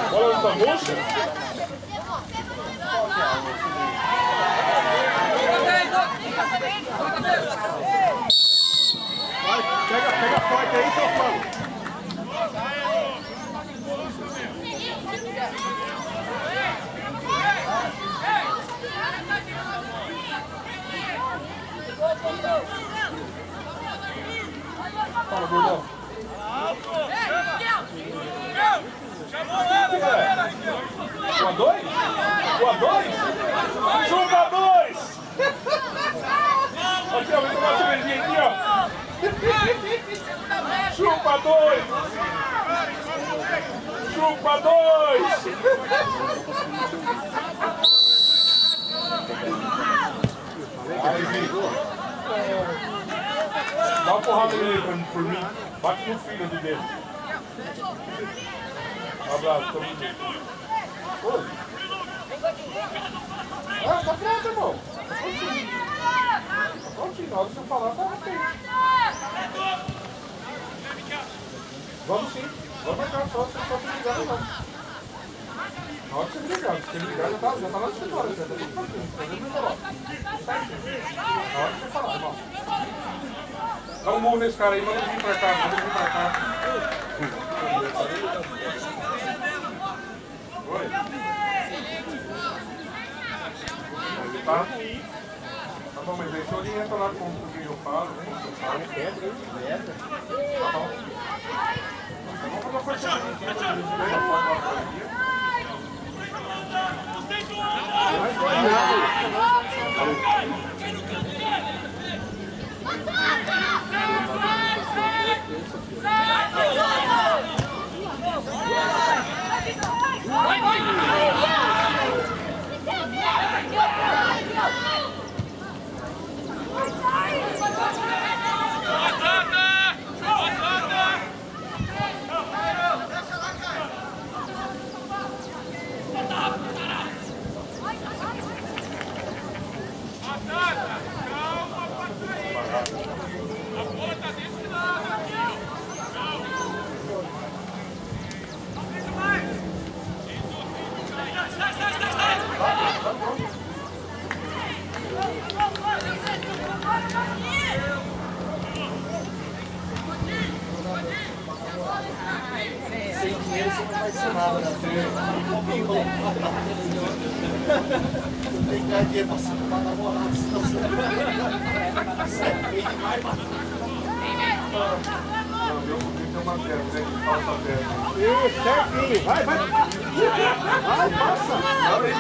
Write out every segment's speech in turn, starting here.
Bola da moça? Vai, pega forte aí, seu fã. Fala, gordão. Boa dois? Boa dois? Chupa dois! Aqui, ó, vem tomar uma cervejinha aqui, ó. Chupa dois! Chupa dois! Aí, Vitor. Dá uma porrada nele por mim. Bate no fígado dele. Um abraço, tamo junto. Oi? Ah, tá pronto, irmão. Tá prontinho. Tá prontinho. Na hora que você falar, tá rapidinho. Vamos sim. Vamos marcar só se me ligar, não. Na hora que você me ligar. Se você me ligar, já tá lá no escritório. Já tá tudo prontinho. Tá tudo enrolado. Na hora que você falar, irmão. Dá um murro nesse cara aí, manda ele vir pra cá, manda ele vir pra cá. Oi? Tá? Tá bom, mas aí o senhor entra lá com o que eu falo, né? Pedra. Tá bom. Vamos fazer uma força aqui, Sem dinheiro você não vai ser nada, né? Você tem que dar dinheiro pra você comprar namorado, senão você sai bem demais, mano. Eu tenho uma pedra, né? Que falta a pedra. Isso, certinho. Vai. Vai, passa. Olha aí.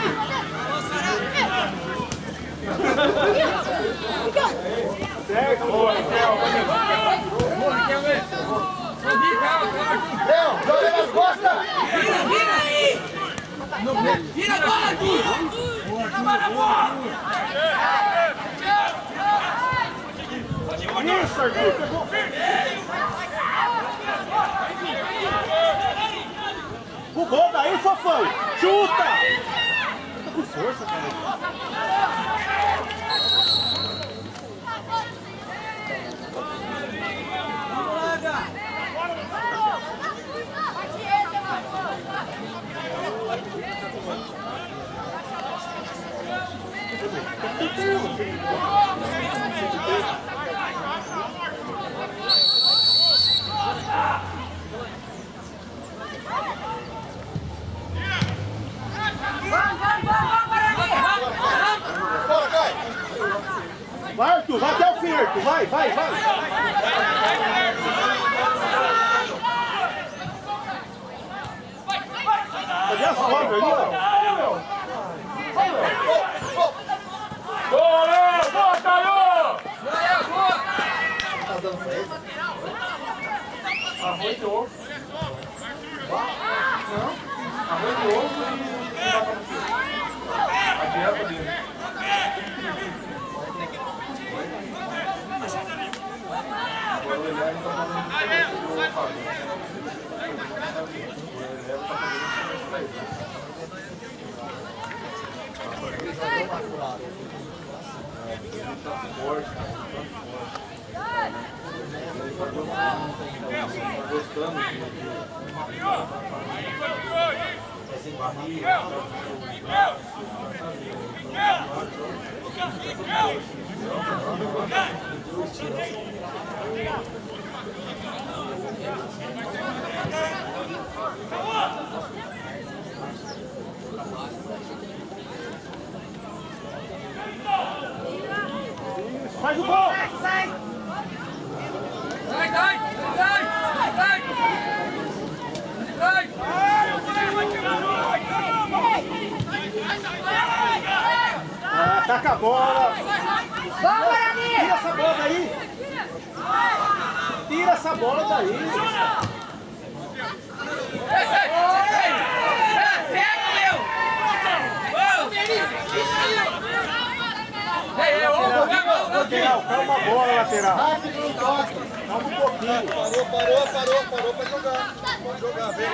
Certo. Boa, Raquel. Léo, joga nas costas. Vira aí! Vira agora, Arthur! Trabalha a bola! Isso, Arthur. Pegou. O gol daí, Fofão. Chuta. Tá com força, cara. Vai, Arthur, vai até o fim, Arthur. Vai. Cadê a sobra ali, ó? Boa, Léo! Boa, Caio! Tá dando pra ele? Arroz e ovo. Não? Arroz e ovo e batata frita. A dieta dele. Agora o Eliel tá fazendo diferença do ovo, Fábio. O Eliel tá fazendo diferença pra ele. forte, cara. Gostando de Faz o gol! Sai! Sai! Ataca a bola! Vamos, Guarani! Tira essa bola daí! Tira essa bola daí! Lateral, calma a bola, lateral! Rápido, não toca. Calma um pouquinho! Parou pra jogar. Pode jogar, vem.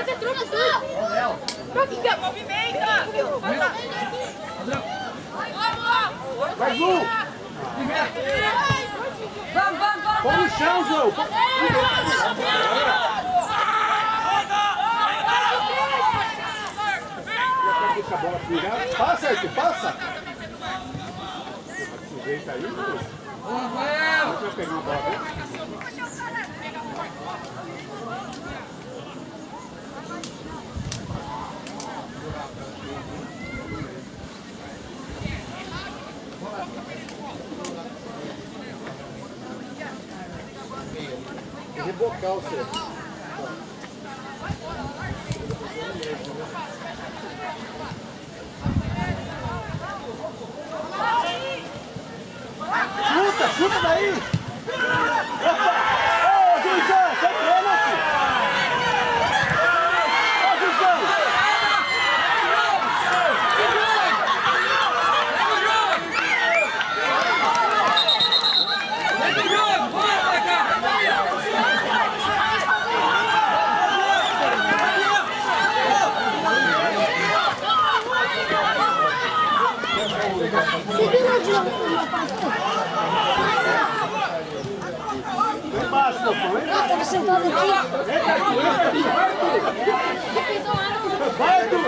Vai, Ju! Vamos! Põe no chão, João! Deixa a bola virada. Passa, Arthur, passa! Esse jeito aí, Deus. Deixa eu pegar uma bola dele. Rebocar o seu. Chuta daí! Opa! Ô, Juizão, sai treino aqui! Ô, Juizão! Vem embaixo, Fofão, vem embaixo. Estava sentado aqui. Entra, Arthur, vai, Arthur!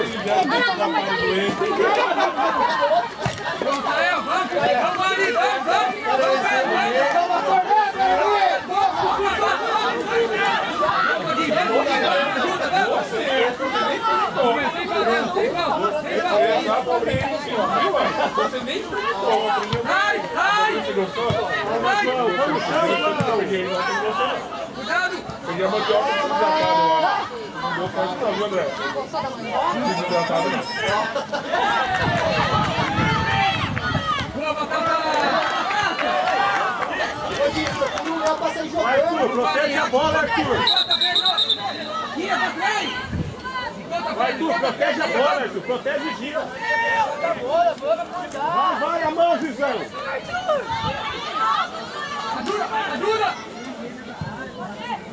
Você nem enfrentou. Você gostou? Vamos no chão, Cuidado! Peguei a mandioca desidratado lá. Não vou fazer isso não, viu, André? Desidratado não. Não pra sair Vai, jogando. Arthur, protege a bola, Arthur! Vai, Arthur, protege a bola, Arthur, protege e gira! Vai, a mão, Juizão! Ajuda!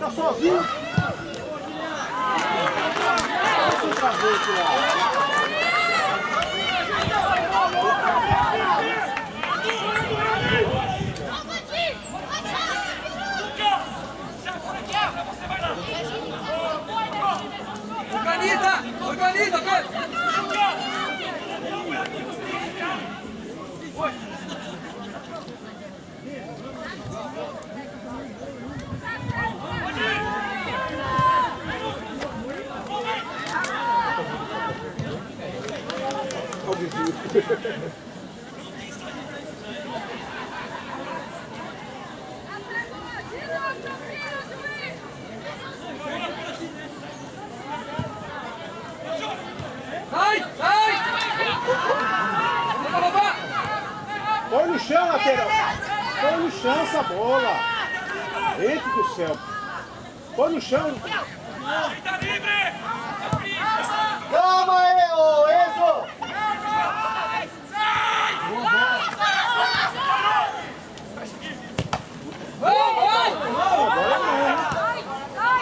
Tá sozinho? Deixa eu trazer esse lá. Organiza, Pedro! Põe no chão, lateral! Põe no chão essa bola! Eita do céu! Põe no chão! Calma aí, ô Enzo!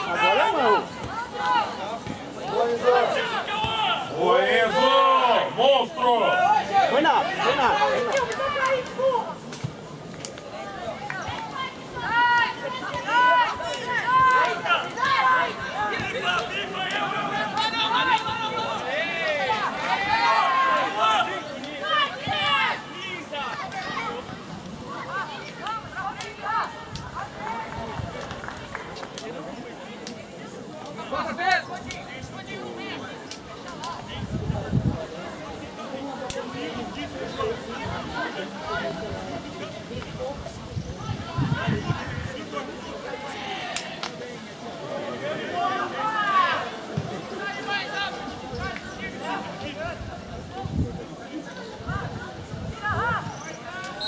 Agora não! Ô Enzo! Monstro! Foi nada!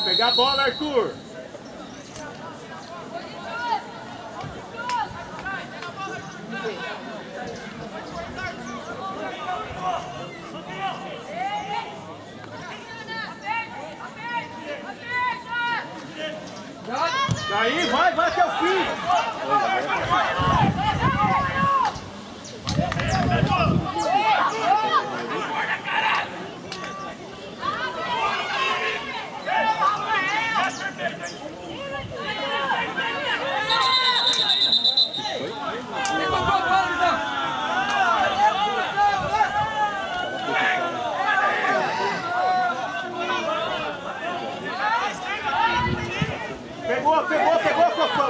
Pegar a bola, Arthur. Daí, vai até o fim.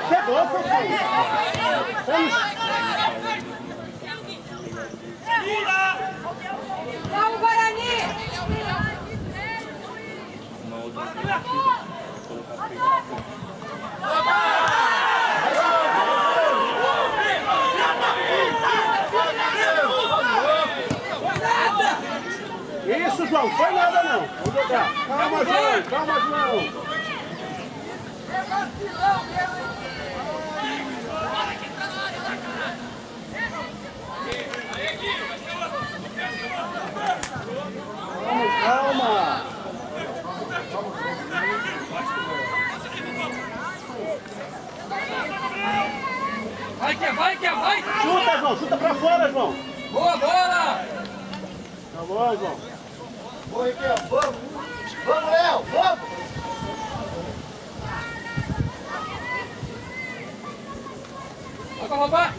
Pegou, Fofão. Vamos, Guarani! Isso, João, não foi nada não. Vamos jogar. Calma, João, calma, João. Calma. Vai! Chuta, João, chuta pra fora, João. Boa bola! Tá bom, João. Vamos, Riquel, vamos! Vamos, Léo, vamos! Vai pra roubar!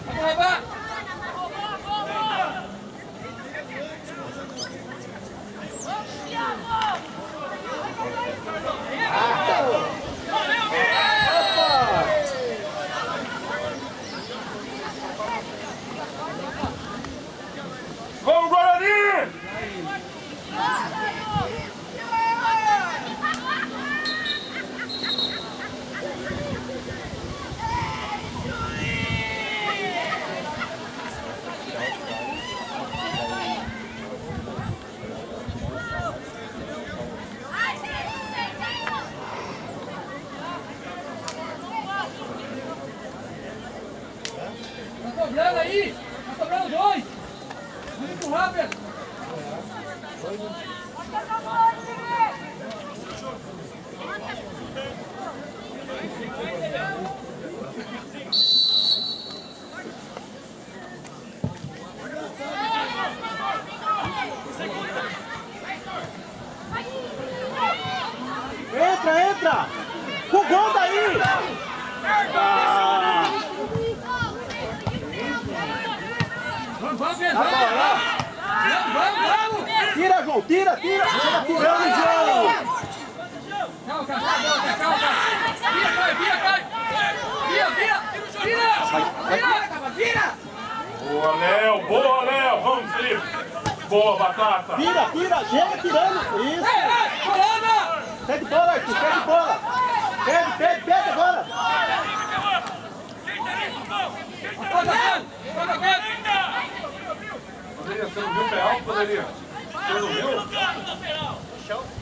Vamos, Guarani! Tá sobrando aí! Tá sobrando dois! Muito rápido! Entra! O gol daí! Vamos, Pedro! Vamos! Tira, João, tira! Você tá tirando, João! Calma, calma! Vira! Boa, Léo! Vamos, Felipe! Boa, Batata! Tira! Chega tirando! Isso! Coluna! Pede bola, Arthur! Pede bola! Pede agora! Poderia ser um pé alto, poderia? Você não viu?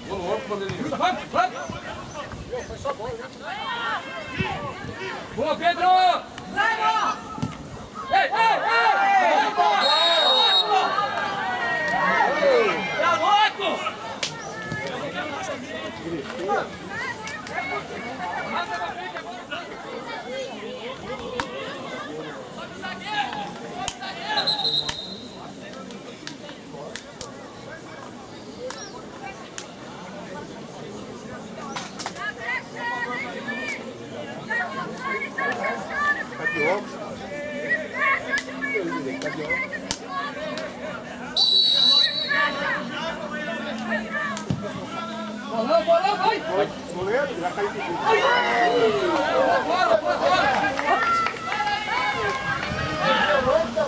Ô, louco, poderia. Vamos! Boa, Pedro! Ei! Tá louco! Bolão, vai! Goleiro, já caiu de Vamos!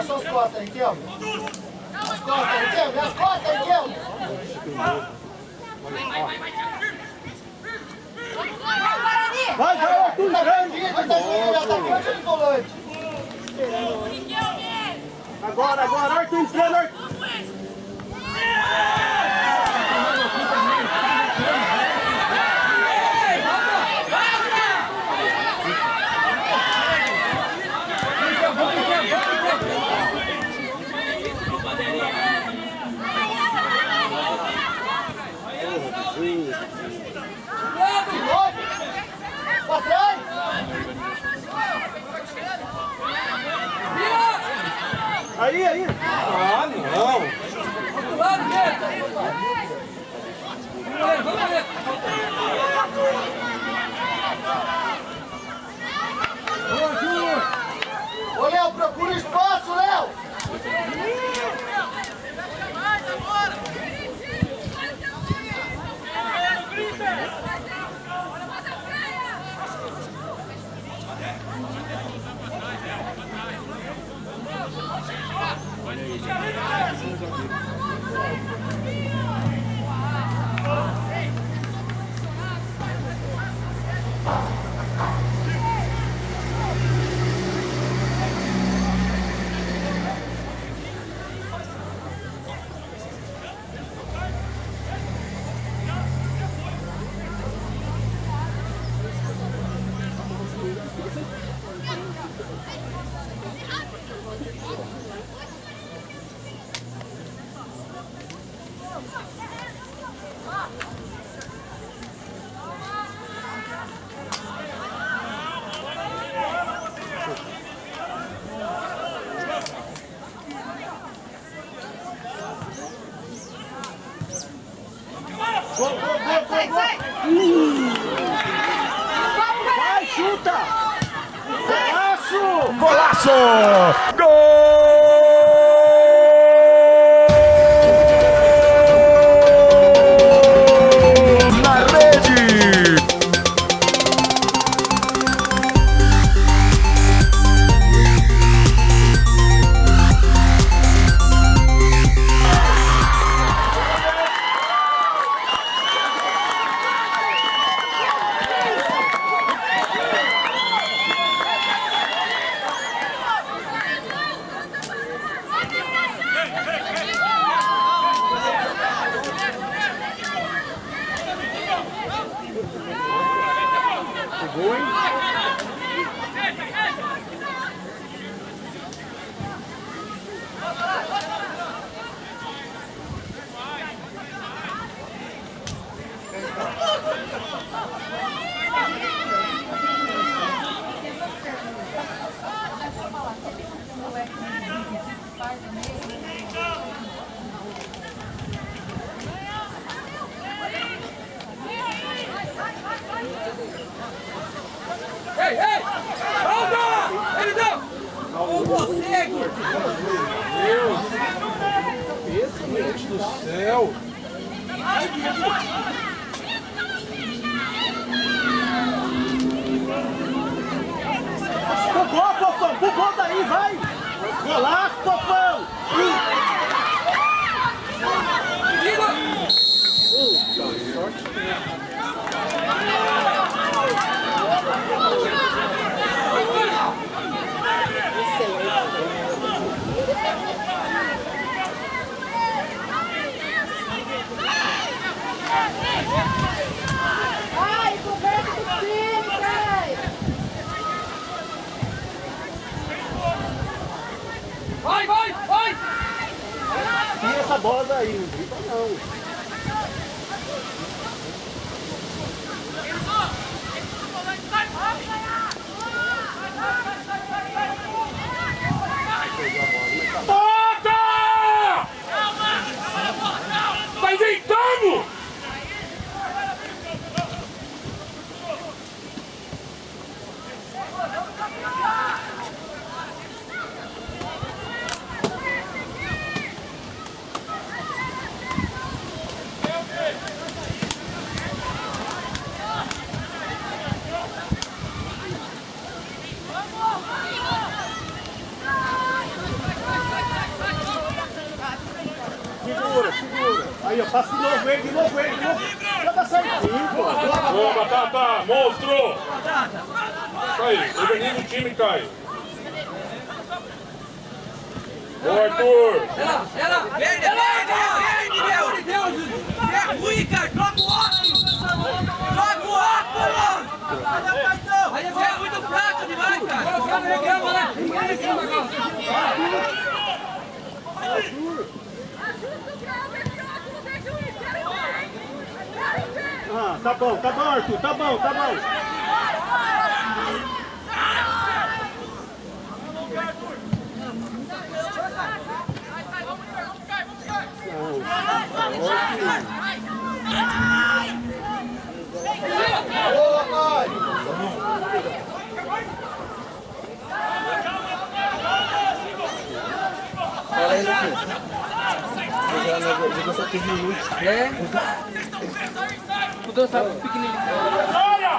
suas costas aí, Kelvin. As costas aí, Kelvin. As costas aí, Kelvin. Vai, Arthur, Vai atacante ou de volante? Agora, Arthur entrando, Arthur. Pra trás! Aí. Ah, não. Do lado dele. Vamos ver. Ô, Léo, procura espaço, Léo! Vai, chuta! Golaço! Golaço! Gol! Na rede! Pegou, hein? Ei! Volta! Ele não! Ou você, Cabeça, gente do céu! Bugou, Fofão! Bugou daí, vai! Golaço, Fofão! Sorte mesmo. Ai, conversa com o time, cara! Vai! Tira essa bola daí, não grita não. Bota! Tá inventando! Passa de novo ele, de novo ele, de novo. Já tá certinho, pô. Boa, Batata! Monstro! Isso aí, organiza o time, Caio. Boa, Arthur! Ela! Verde, meu Deus! Você é ruim, cara! Troca o óculos! Troca o óculos! Aí você é muito fraco demais, cara! Os caras reclamam, né? Ninguém reclama agora! Ah, tá bom, Arthur, tá bom. Boa, pai! Fala aí, jogou só 15 minutos. Mudança pequenininha. Olha!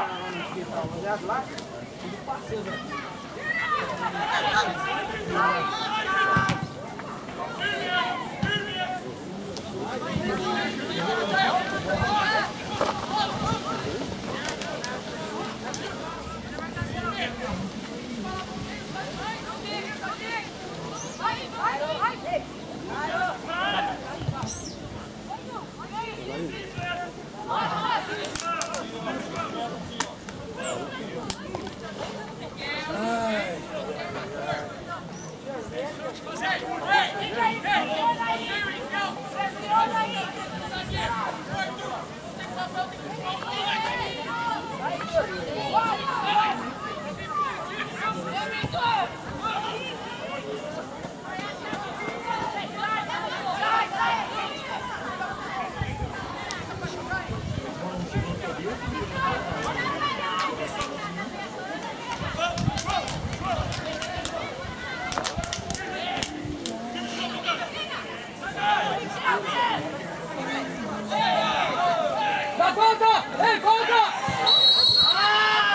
Dá conta! Ei, conta!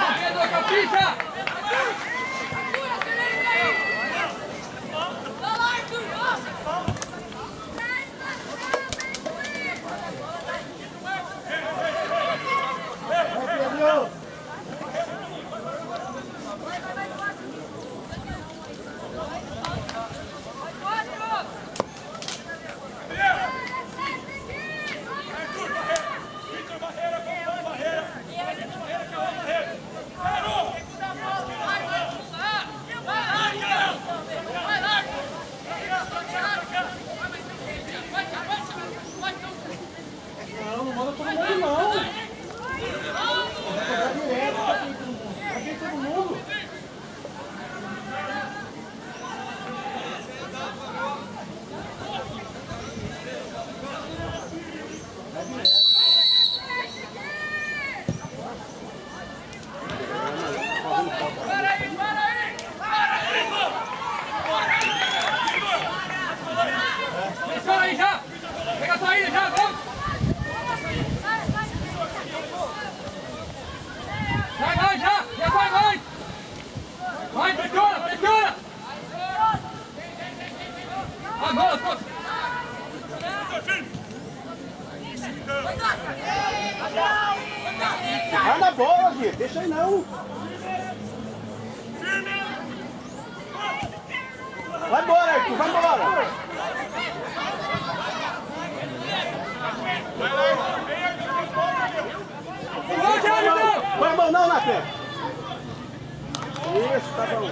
Corredor, capricha! Não manda todo mundo, não. Vai direto, aqui todo mundo. Pressiona aí já! Pega a saída já, vamos! Sai mais já! Já sai mais! Vai, pressiona, pressiona! Vai, bola, força! Vai na bola, gente. Deixa aí não. Vai embora, Arthur. Vai embora. Põe a mão não, Natan. Isso, tá bom.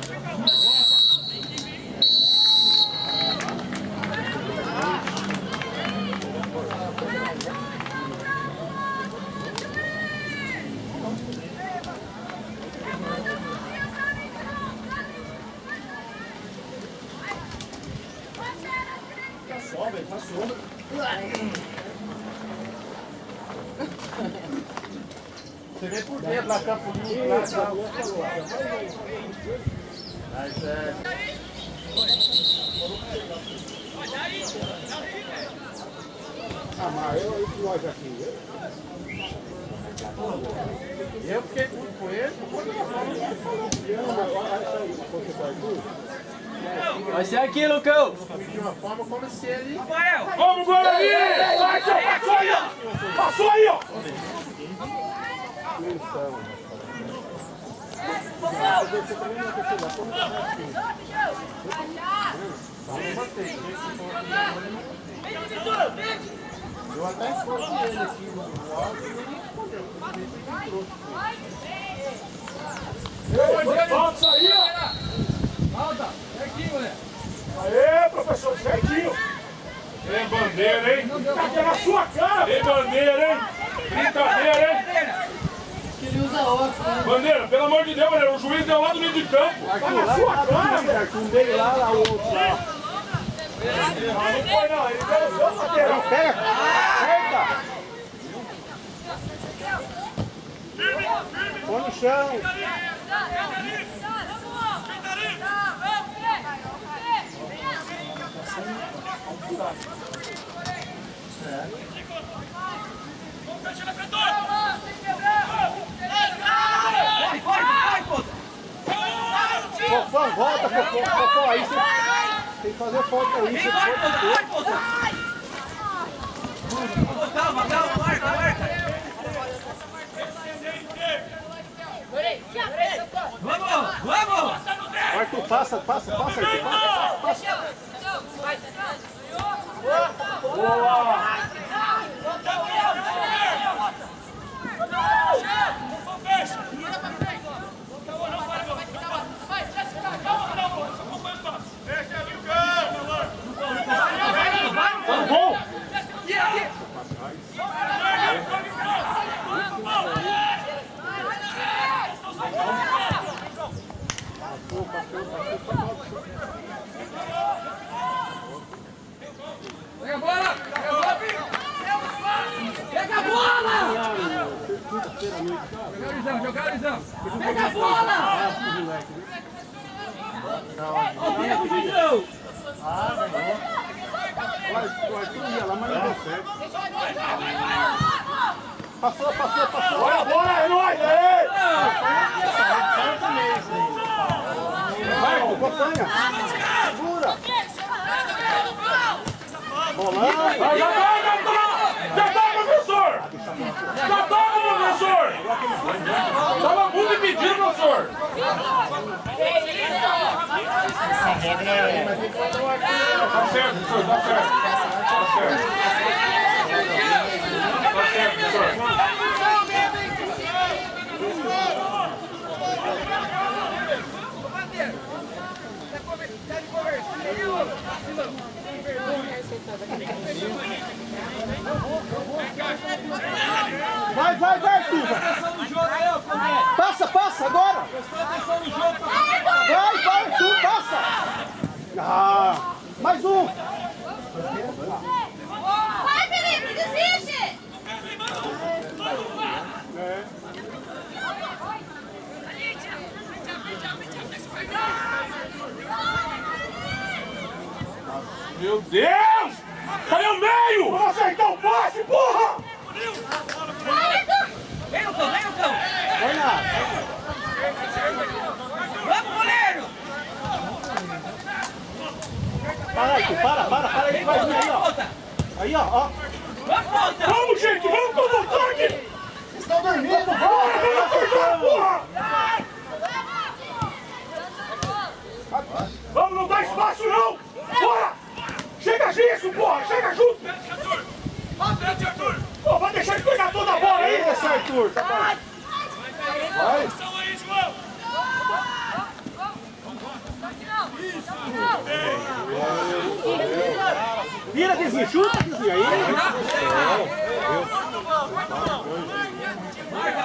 Sobe, passou. Você vê por dentro, lá campolinho, lá tá. Mas é. Ah, mas eu nós aqui. Eu fiquei com ele, não pode falar. Olha isso aí, você vai tudo. Vai ser aqui, Lucão. De uma forma como se ele... Rafael. Vamos, Guarani! Vai, seu, passou aí, ó! Passou aí, ó! Eu até escolhi ele aqui no áudio e ele não respondeu. Volta isso aí, ó! Volta. Certinho, moleque. Aê, professor, certinho! Tem bandeira, hein? Tá aqui na sua cara! Tem bandeira, hein? Brincadeira, hein? Ele usa óculos, né? Bandeira, pelo amor de Deus, bandeira, o juiz deu lá no meio de campo. Tá na sua cara, velho! Arthur, um veio lá, o outro lá. Não foi não, ele deu o seu lateral. Pega! Pega! Põe no chão! Fofão, volta, Fofão, aí você tem que fazer falta aí. Você Calma, marca. Vamos! Arthur, passa, Arthur, passa. Bom! Pega a bola! Pega a bola! Joga a Lisão! Pega a bola! O Arthur ia lá, mas não deu certo. Passou. Bora, é nóis! Vai, acompanha. Segura. Bolão. Já tá, professor! Tava muito impedido, professor! Essa regra é... Tá certo, professor, tá certo. Tá certo, professor. Vai, Arthur. Passa agora. Vai, Arthur, passa. Mais um. Vai, Felipe, desiste! Meu Deus! Caiu o meio! Vamos acertar o passe, porra! Vem no cão! Vai lá. Vamos, goleiro! Para, Arthur, para. Ele vai vir aí, ó. Aí, ó. Vamos, volta! Vamos, gente! Vamos pra voltar aqui! Vocês estão dormindo, Vamos acertar, porra! Vamos, não dá espaço, não! Bora! Chega disso, porra! Chega junto! Pô, vai deixar ele pegar toda a bola aí! Esse Arthur. Vai. Vira, Vizinho, chuta, Vizinho, aí.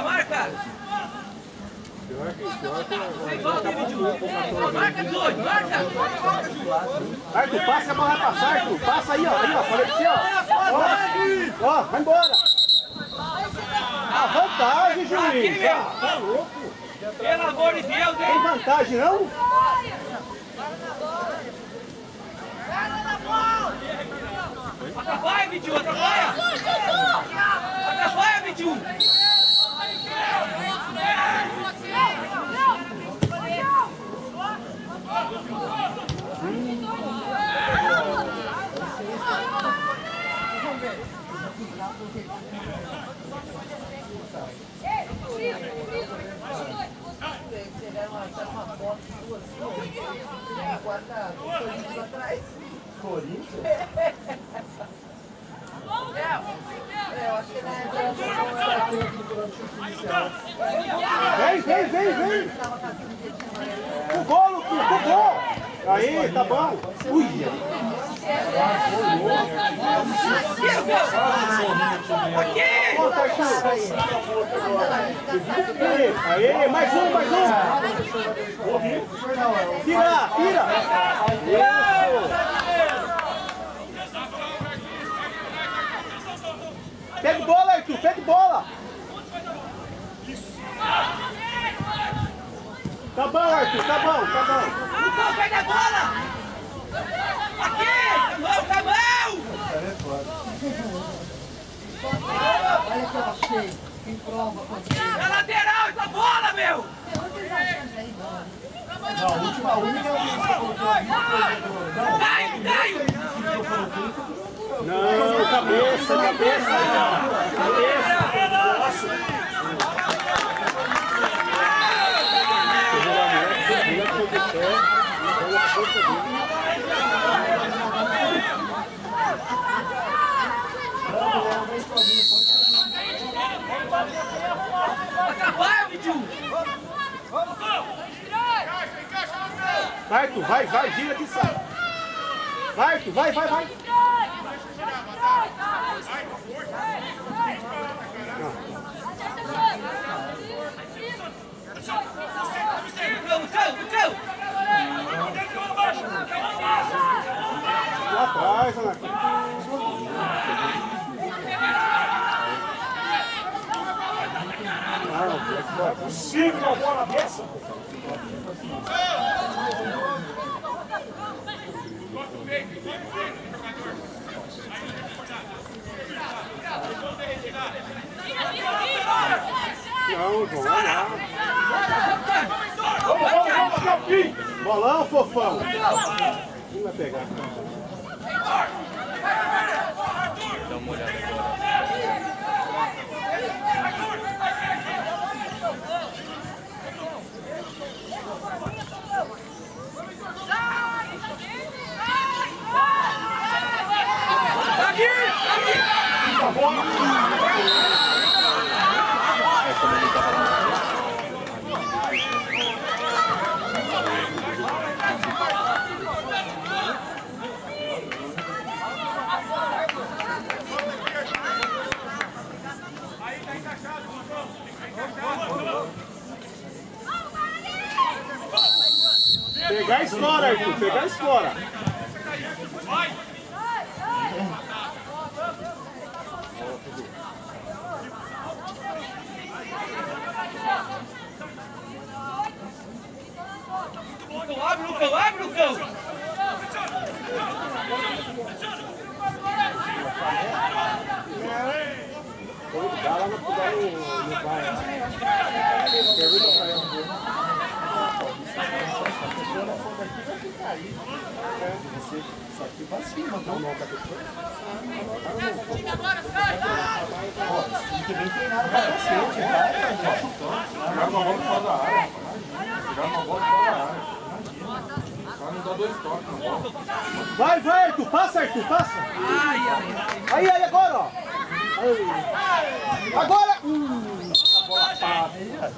Marca! Marca, doido! Marca! Arthur, passa, a bola vai passar, Arthur. Passa aí, ó. Falei pra você, ó. Vai embora. A vantagem, juiz. Tá louco. Pelo amor de Deus, Tem hein? vantagem, não? Atrapalha, Bitiu! Atrapalha, Bitiu! Vem! O gol, Luquinha, o gol! Aí, tá bom. Ui! Conta, Arthur. Aí, mais um. Tira! Isso! Pega bola, Arthur, pega bola! Tá bom, Arthur, tá bom. Lucão, pega a bola! Aqui! Tá bom! Olha que eu achei. Quem prova quando É lateral essa bola, meu! A única Caio! Não, cabeça. Vai, Vitinho! Vai, Arthur, vai, gira que sai. Vai, Arthur, vai. Lucão! Lá atrás, Anakin. Não é possível uma bola dessa. Não, João, vai lá. Vamos até o fim. Bolão, fofão. Quem vai pegar? Dá uma olhada agora. Pegar e explora, Arthur. Pegar e explora. Abre, Lucão! Dá lá no vai. Pergunta pra ele. Isso aqui pra cima, não? Tem que bem treinado pra cacete, Chegar uma bola fora da área. Só não dá 2 toques na bola. Vai, Arthur. Passa. Aí, agora, ó. Aí. Agora! A bola passa.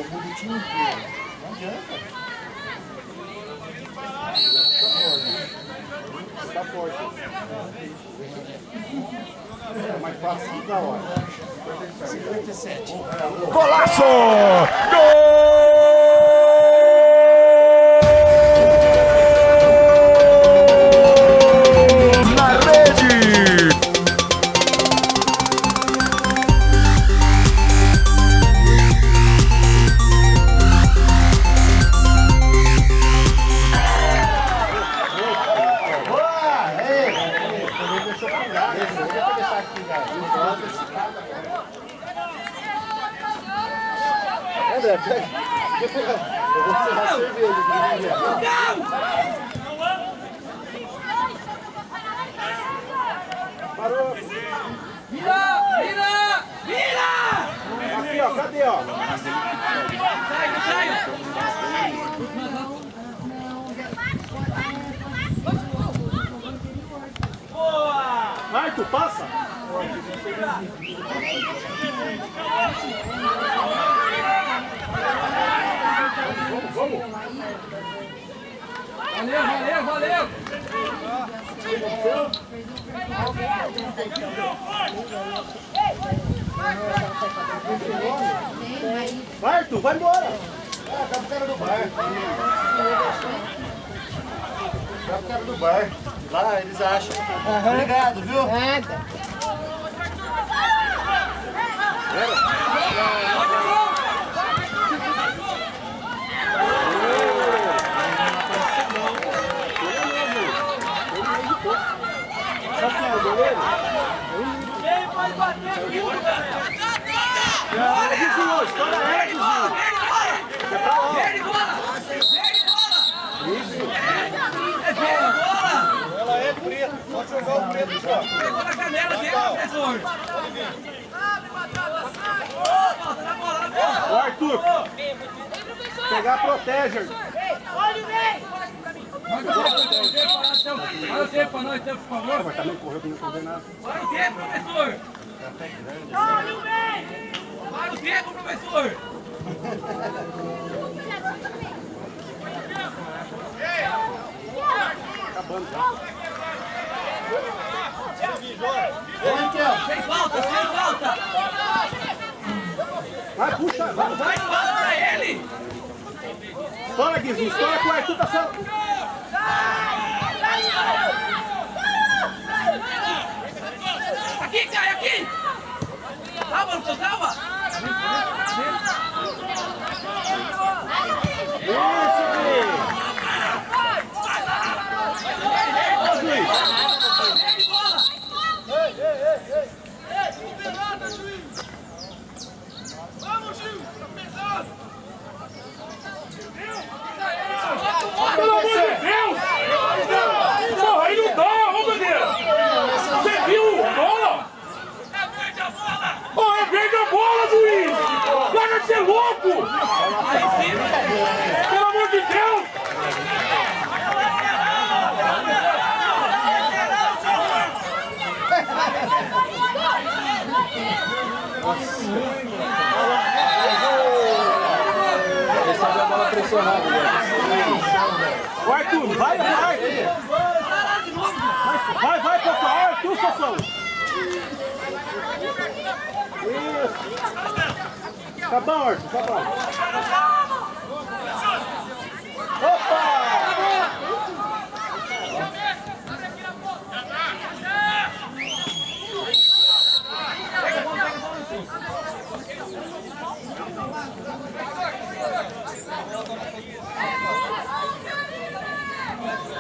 Muda o time inteiro. Não adianta. Tá forte. É mais fácil da hora. 57. Golaço! Gol! Na rede! vou deixar aqui, cara. André, pega. Eu vou encerrar a cerveja. Parou. Vira! Vira! Vira! Aqui, ó. Cadê, ó? Sai, sai! Arthur, passa! Vamos! Valeu, valeu, valeu! Vai, Arthur, vai embora! Acaba o cara do bar. Acaba o cara do bar. Lá eles acham. Obrigado, viu? Nada. Pode bater aqui! Guizinho, estoura ela, Guizinho! Verde bola! Verde bola! Isso! É verde bola! Ela é preta. Pode jogar o preto só. Pegou na canela dele, professor! Ô, Arthur! Pegar, protege, Arthur! Olha o tempo pra nós, por favor! Mas também correu pra não fazer nada. Olha o tempo, professor! Olha o tempo, professor! Acabando já. Sem falta, sem falta! Vai, puxa, vai, vai! Vai, passa pra ele! Estoura, Guizinho, estoura que o Arthur tá só... Aqui, cai, aqui! Calma, Lucas, calma! Isso, Guizinho! Ô, juiz! Verde bola! Pelo amor de Deus! Porra, aí não dá, ô bandeira! Você viu a bola? Pô, é verde a bola, juiz! Larga de ser louco! Pelo amor de Deus! Recebe a bola pressionada, Ô, Arthur, vai, vai! Vai, Fofão! Arthur, Fofão! Isso! Tá bom, Arthur, tá bom! Opa!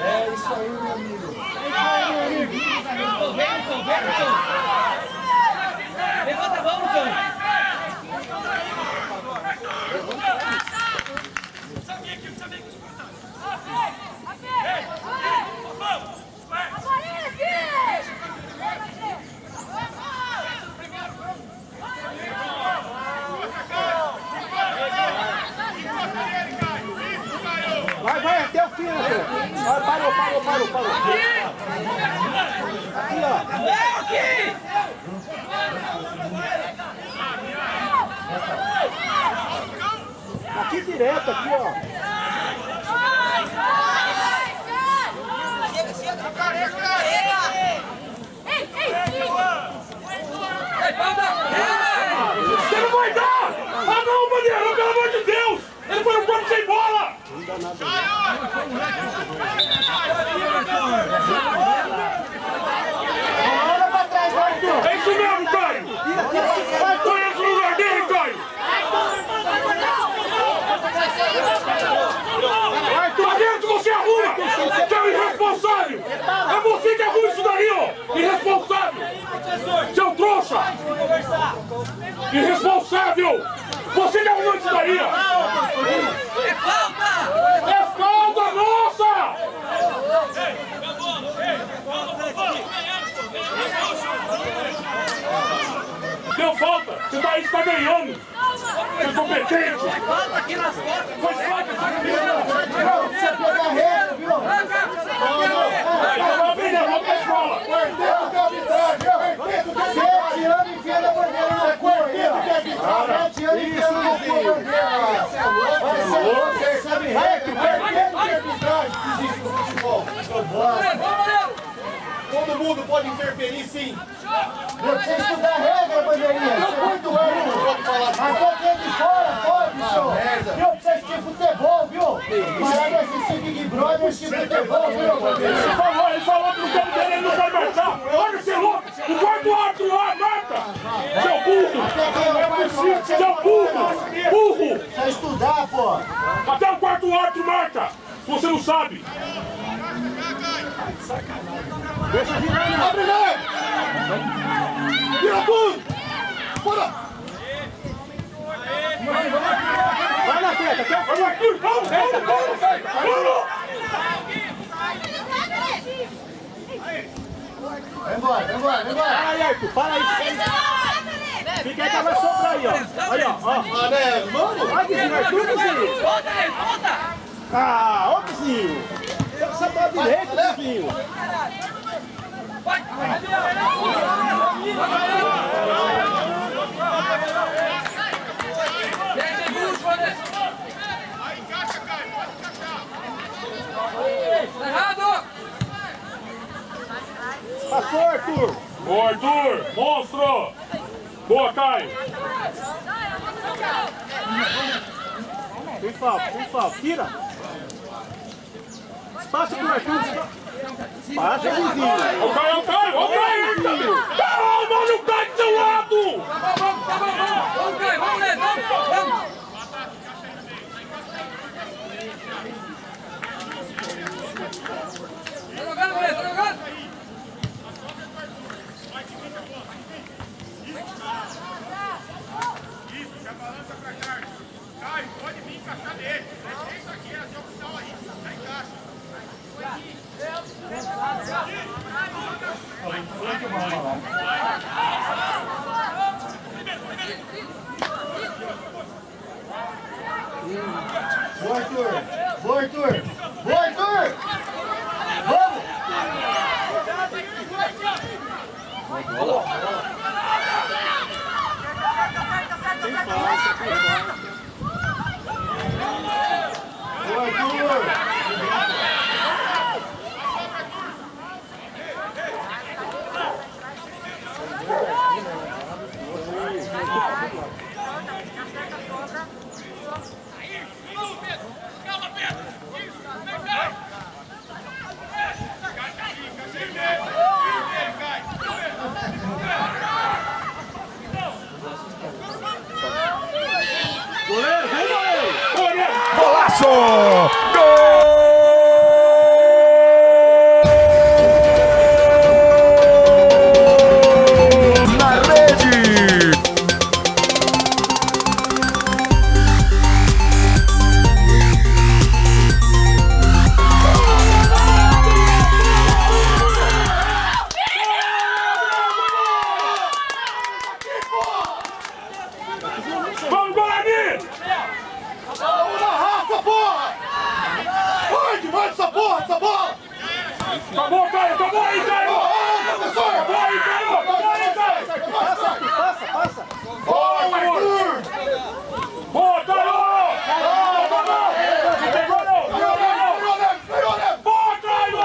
É isso aí, meu amigo. Levanta a mão, Lucão! Vai até o fim, Arthur! Vai, parou! Aqui, ó! Aqui! Aqui direto, aqui, ó! Você não vai dar! Ah não, bandeira, pelo amor de Deus! Ele foi no campo sem bola! Não dá nada. Olha pra trás, Arthur. É isso mesmo, Caio! Conhece o lugar dele, Caio! Tá vendo que você arruma? Você é um irresponsável! É você que arruma isso daí, ó! Irresponsável! Irresponsável! Você que arrumou isso daí, ó! É falta! É falta nossa! Deu falta! Você tá ganhando! Você é competente! Falta aqui nas costas! Foi falta! Você pegou a regra, viu? Vamos pra escola! Quarteto de arbitragem, quarteto de 7 anos enfiando a bandeira na quarteto de corrida. arbitragem. 7 anos enfiando a bandeira. Vai ser louco, você sabe regra, Quarteto de arbitragem que existe no futebol. Todo mundo pode interferir, sim. Você estudar regra, bandeirinha. Você é muito louco. Pode falar de Mas quem de fora, pode, bicho. merda. Viu? Precisa assistir futebol, viu? Parar de assistir Big Brother e assistir futebol, viu? Ele falou que no tempo dele ele não pode marcar! Olha esse louco! O quarto árbitro lá, marca! Seu burro! Seu burro! Burro! Precisa estudar, pô. Até o quarto árbitro marca! Se você não sabe! Deixa virar, não. Abre, velho! Vira tudo! Bora! Vai na treta, quer Vamos, Arthur! Vamos! Vamos! Vai embora, vai embora, vai embora. Aí, Arthur, para aí. Fica aí que vai sobrar aí, ó. Aí, ó. Ah, né? Mano! Olha, vizinho, Arthur, vizinho. Volta aí, volta! Ah, ó, vizinho. Tem que saber direito, vizinho. Vai! 10 segundos, Wanderson! Tá errado! Passou, Arthur. Boa, Arthur! Monstro! Boa, Caio! Tem falta. Tira. Passa pro Arthur. Passa, vizinho. Ó o Caio! Calma, não tá do seu lado! Vamos, Caio, vamos, Lê, vamos! Tá jogando, Lê, tá jogando! Isso, já balança pra cá. Caio, pode vir encaixar nele. É isso aqui, é a opção aí. Já encaixa. Boa, Arthur. Boa, Arthur. Boa, Arthur. Vamos. Boa, Arthur. Goleiro, vem, goleiro. Golaço! Gol! Na rede! Vamos, Guarani! Vamos na raça, porra! Vai essa porra, essa bola! Acabou, Caio! Acabou aí, Caio! Professor! Acabou aí, Caio! Acabou aí, Caio! Passa. Boa, Arthur! Boa, Caio! Pegou, não! Boa, Caio!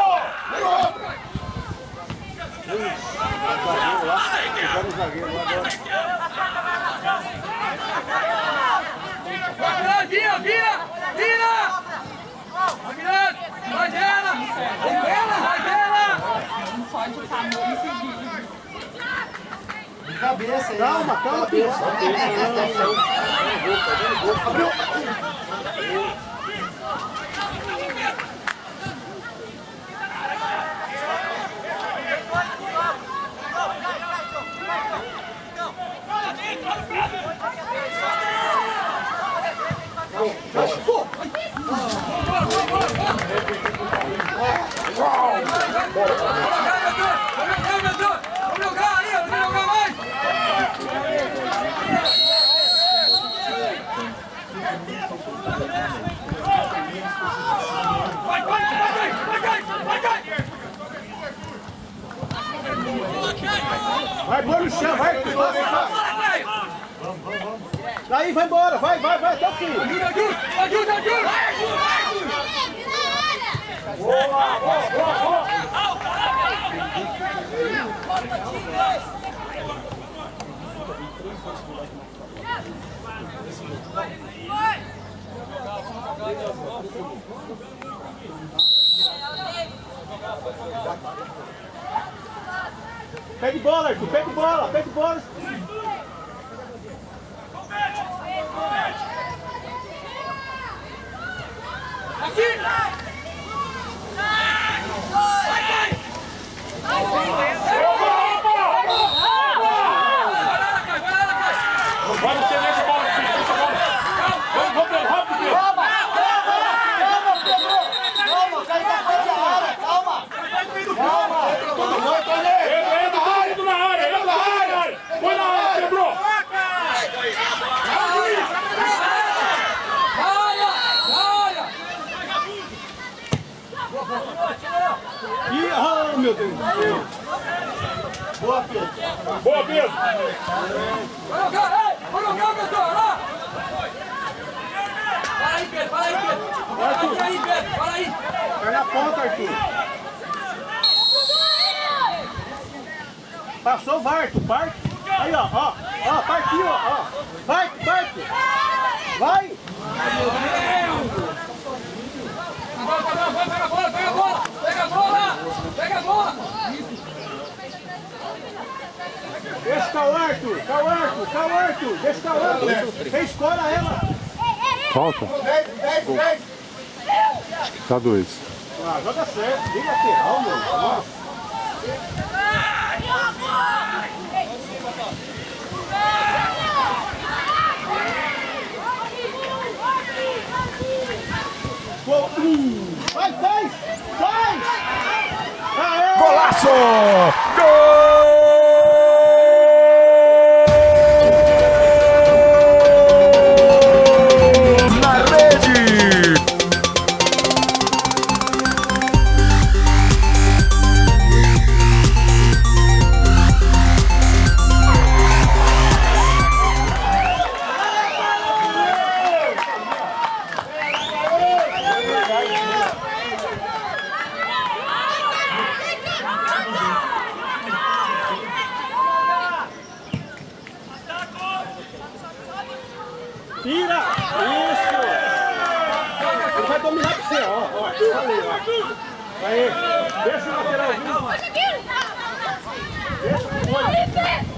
Vira! Vai virando! Vai dela! Vai dela! Não pode estar nesse vídeo. De cabeça aí. Calma, cabeça. Vai, boa no chão, vai. Daí, vai embora, vai até o fim. Ajuda! Pede bola, Arthur, pede bola. Vai você nessa bola, filho, deixa a bola. Vamos, rápido, Pedro. Calma, o cara tá fora da área, calma. Entra na área. Põe na área, Pedro. Ih, oh, meu Deus do céu. Boa, Pedro. Boa, Pedro. Para aí, Pedro. Para aí. Vai na ponta, Arthur. Passou, vai, Arthur, parte. Aí, ó, partiu, ó. Vai. Pega a bola! Deixa o Arthur. Deixa o Arthur. Você escola ela. Falta? 10. Tá 2. Ah, joga certo. Liga lateral, meu. Nossa. Vai! Aê! Golaço! Gol! Na rede! Tira! Isso! Ele vai dominar pra você, ó. Aí, deixa o lateral. Deixa o